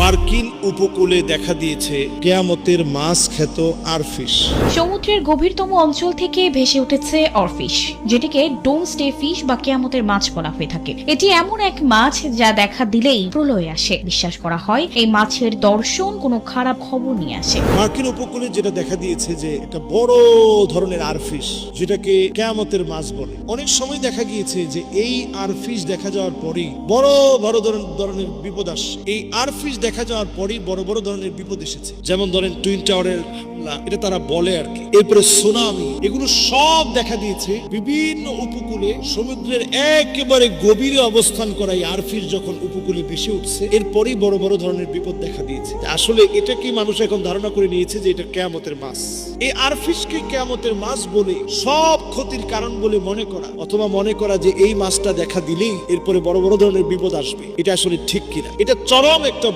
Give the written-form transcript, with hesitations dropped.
মার্কিন উপকূলে দেখা দিয়েছে কেয়ামতের মাছ খ্যাত আরফিশ। সমুদ্রের গভীরতম অঞ্চল থেকে ভেসে উঠেছে অরফিশ, যেটিকে ডোমসডে ফিশ বা কেয়ামতের মাছ বলা হয়ে থাকে। এটি এমন এক মাছ যা দেখা দিলেই প্রলয় আসে। বিশ্বাস করা হয় এই মাছের দর্শন কোনো খারাপ খবর নিয়ে আসে। মার্কিন উপকূলে যেটা দেখা দিয়েছে যে একটা বড় ধরনের আরফিশ, যেটাকে কেয়ামতের মাছ বলে। অনেক সময় দেখা গিয়েছে যে এই আরফিশ দেখা যাওয়ার পরেই বড় বড় ধরনের বিপদ আসে। এই আরফিশ দেখা যাওয়ার পরেই বড় বড় ধরনের বিপদ এসেছে। যেমন ধরেন টুইন টাওয়ারের হামলা, এটা তারা বলে আর কি। এরপরে সুনামি, এগুলো সব দেখা দিয়েছে বিভিন্ন উপকূলে। সমুদ্রের একেবারে গভীরে অবস্থান করা এই আরফিশ যখন উপকূলে ভেসে উঠছে, এরপরই বড় বড় ধরনের বিপদ দেখা দিয়েছে। আসলে এটা কি মানুষ এখন ধারণা করে নিয়েছে যে এটা কেয়ামতের মাছ। এই আরফিশকে কেয়ামতের মাছ বলে সব ক্ষতির কারণ বলে মনে করা, অথবা মনে করা যে এই মাছটা দেখা দিলেই এরপরে বড় বড় ধরনের বিপদ আসবে, এটা আসলে ঠিক কিনা। এটা চরম একটা